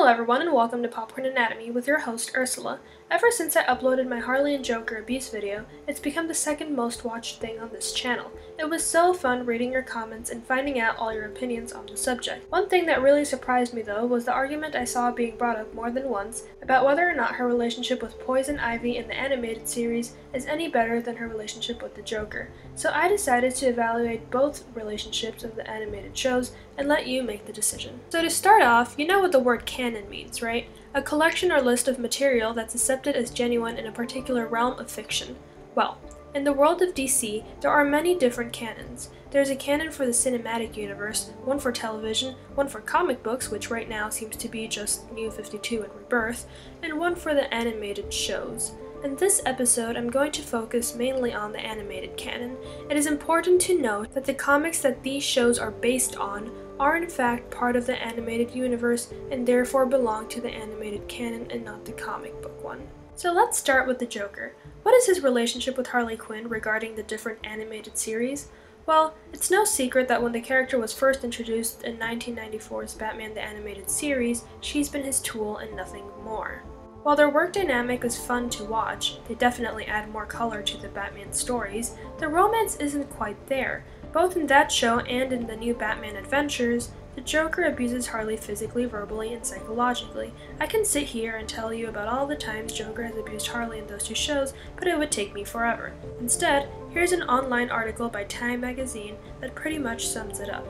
Hello everyone and welcome to Popcorn Anatomy with your host Ursula. Ever since I uploaded my Harley and Joker abuse video, it's become the second most watched thing on this channel. It was so fun reading your comments and finding out all your opinions on the subject. One thing that really surprised me though was the argument I saw being brought up more than once about whether or not her relationship with Poison Ivy in the animated series is any better than her relationship with the Joker. So I decided to evaluate both relationships of the animated shows and let you make the decision. So to start off, you know what the word canon means, right? A collection or list of material that's accepted as genuine in a particular realm of fiction. Well, in the world of DC, there are many different canons. There's a canon for the cinematic universe, one for television, one for comic books, which right now seems to be just New 52 and Rebirth, and one for the animated shows. In this episode, I'm going to focus mainly on the animated canon. It is important to note that the comics that these shows are based on are in fact part of the animated universe and therefore belong to the animated canon and not the comic book one. So let's start with the Joker. What is his relationship with Harley Quinn regarding the different animated series? Well, it's no secret that when the character was first introduced in 1994's Batman the Animated Series, she's been his tool and nothing more. While their work dynamic is fun to watch, they definitely add more color to the Batman stories, the romance isn't quite there. Both in that show and in the new Batman Adventures, the Joker abuses Harley physically, verbally, and psychologically. I can sit here and tell you about all the times Joker has abused Harley in those two shows, but it would take me forever. Instead, here's an online article by Time magazine that pretty much sums it up.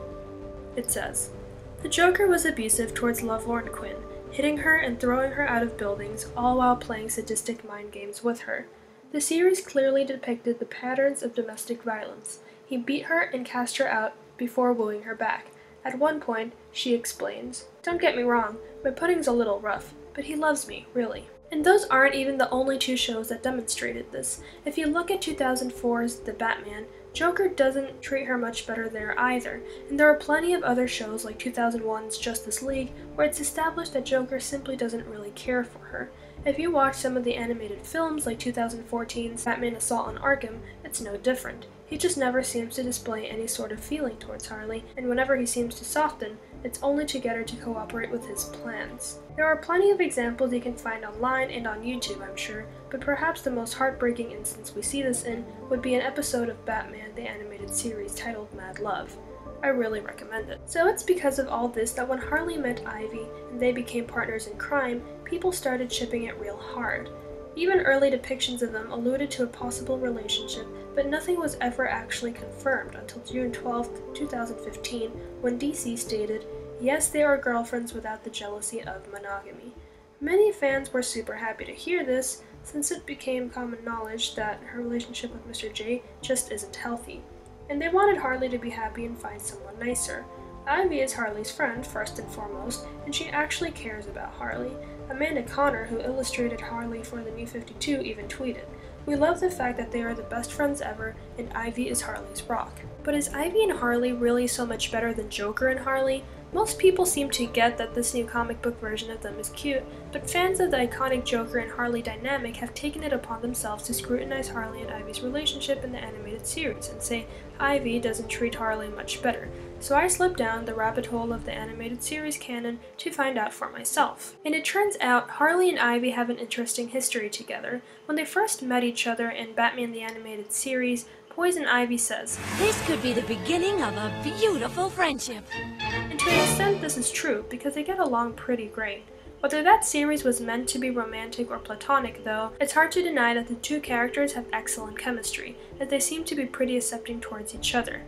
It says, "The Joker was abusive towards lovelorn Quinn, hitting her and throwing her out of buildings, all while playing sadistic mind games with her. The series clearly depicted the patterns of domestic violence. He beat her and cast her out before wooing her back. At one point, she explains, 'Don't get me wrong, my pudding's a little rough, but he loves me, really.' And those aren't even the only two shows that demonstrated this. If you look at 2004's The Batman, Joker doesn't treat her much better there either, and there are plenty of other shows like 2001's Justice League where it's established that Joker simply doesn't really care for her. If you watch some of the animated films like 2014's Batman Assault on Arkham, it's no different. He just never seems to display any sort of feeling towards Harley, and whenever he seems to soften, it's only to get her to cooperate with his plans. There are plenty of examples you can find online and on YouTube, I'm sure, but perhaps the most heartbreaking instance we see this in would be an episode of Batman the Animated Series titled Mad Love. I really recommend it. So it's because of all this that when Harley met Ivy and they became partners in crime, people started shipping it real hard. Even early depictions of them alluded to a possible relationship, but nothing was ever actually confirmed until June 12, 2015, when DC stated, "Yes, they are girlfriends without the jealousy of monogamy." Many fans were super happy to hear this, since it became common knowledge that her relationship with Mr. J just isn't healthy. And they wanted Harley to be happy and find someone nicer. Ivy is Harley's friend, first and foremost, and she actually cares about Harley. Amanda Connor, who illustrated Harley for the New 52, even tweeted, "We love the fact that they are the best friends ever, and Ivy is Harley's rock." But is Ivy and Harley really so much better than Joker and Harley? Most people seem to get that this new comic book version of them is cute, but fans of the iconic Joker and Harley dynamic have taken it upon themselves to scrutinize Harley and Ivy's relationship in the animated series and say Ivy doesn't treat Harley much better. So I slipped down the rabbit hole of the animated series canon to find out for myself. And it turns out Harley and Ivy have an interesting history together. When they first met each other in Batman the Animated Series, Poison Ivy says, "This could be the beginning of a beautiful friendship." And to an extent this is true, because they get along pretty great. Whether that series was meant to be romantic or platonic though, it's hard to deny that the two characters have excellent chemistry, as they seem to be pretty accepting towards each other.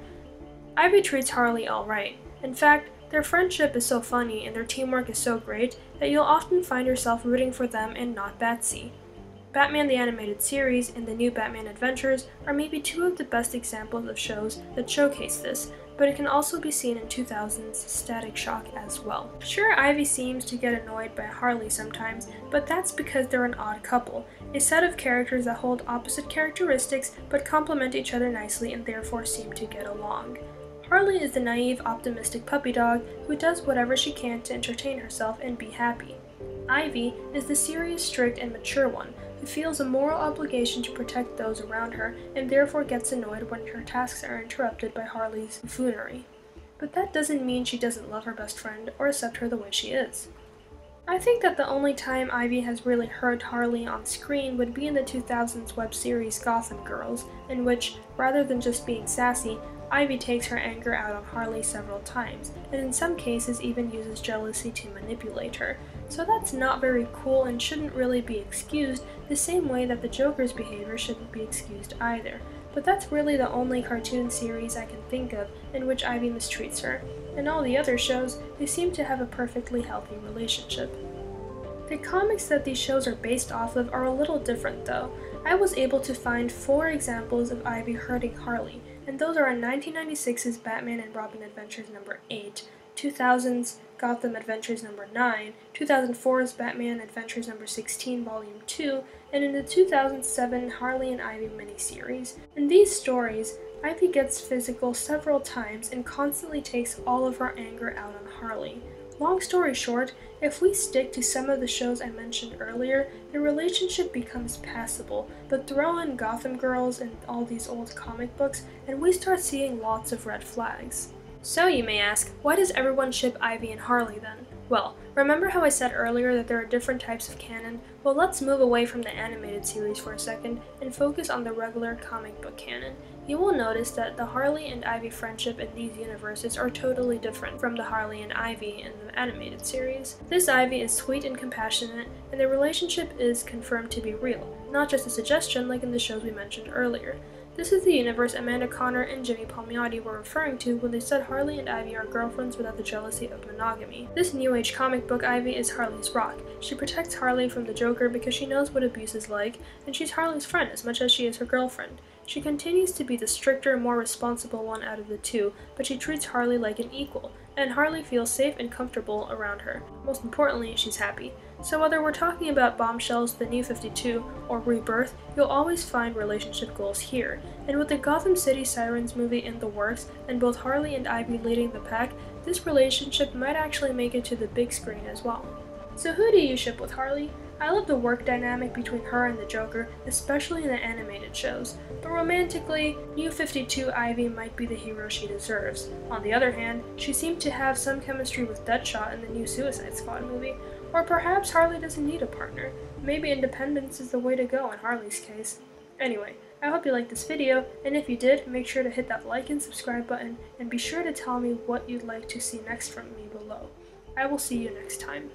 Ivy treats Harley alright. In fact, their friendship is so funny and their teamwork is so great that you'll often find yourself rooting for them and not Batsy. Batman the Animated Series and the new Batman Adventures are maybe two of the best examples of shows that showcase this, but it can also be seen in 2000's Static Shock as well. Sure, Ivy seems to get annoyed by Harley sometimes, but that's because they're an odd couple, a set of characters that hold opposite characteristics but complement each other nicely and therefore seem to get along. Harley is the naive, optimistic puppy dog who does whatever she can to entertain herself and be happy. Ivy is the serious, strict, and mature one, who feels a moral obligation to protect those around her and therefore gets annoyed when her tasks are interrupted by Harley's buffoonery. But that doesn't mean she doesn't love her best friend or accept her the way she is. I think that the only time Ivy has really hurt Harley on screen would be in the 2000s web series Gotham Girls, in which, rather than just being sassy, Ivy takes her anger out on Harley several times, and in some cases even uses jealousy to manipulate her. So that's not very cool and shouldn't really be excused, the same way that the Joker's behavior shouldn't be excused either. But that's really the only cartoon series I can think of in which Ivy mistreats her. In all the other shows, they seem to have a perfectly healthy relationship. The comics that these shows are based off of are a little different though. I was able to find 4 examples of Ivy hurting Harley, and those are in 1996's Batman and Robin Adventures number 8, 2000's Gotham Adventures number 9, 2004's Batman Adventures number 16 volume 2, and in the 2007 Harley and Ivy miniseries. In these stories, Ivy gets physical several times and constantly takes all of her anger out on Harley. Long story short, if we stick to some of the shows I mentioned earlier, the relationship becomes passable, but throw in Gotham Girls and all these old comic books, and we start seeing lots of red flags. So you may ask, why does everyone ship Ivy and Harley then? Well, remember how I said earlier that there are different types of canon? Well, let's move away from the animated series for a second and focus on the regular comic book canon. You will notice that the Harley and Ivy friendship in these universes are totally different from the Harley and Ivy in the animated series. This Ivy is sweet and compassionate, and the relationship is confirmed to be real, not just a suggestion like in the shows we mentioned earlier. This is the universe Amanda Conner and Jimmy Palmiotti were referring to when they said Harley and Ivy are girlfriends without the jealousy of monogamy. This New Age comic book Ivy is Harley's rock. She protects Harley from the Joker because she knows what abuse is like, and she's Harley's friend as much as she is her girlfriend. She continues to be the stricter, more responsible one out of the two, but she treats Harley like an equal, and Harley feels safe and comfortable around her. Most importantly, she's happy. So whether we're talking about Bombshells, The New 52, or Rebirth, you'll always find relationship goals here. And with the Gotham City Sirens movie in the works, and both Harley and Ivy leading the pack, this relationship might actually make it to the big screen as well. So who do you ship with Harley? I love the work dynamic between her and the Joker, especially in the animated shows, but romantically, New 52 Ivy might be the hero she deserves. On the other hand, she seemed to have some chemistry with Deadshot in the new Suicide Squad movie, or perhaps Harley doesn't need a partner. Maybe independence is the way to go in Harley's case. Anyway, I hope you liked this video, and if you did, make sure to hit that like and subscribe button, and be sure to tell me what you'd like to see next from me below. I will see you next time.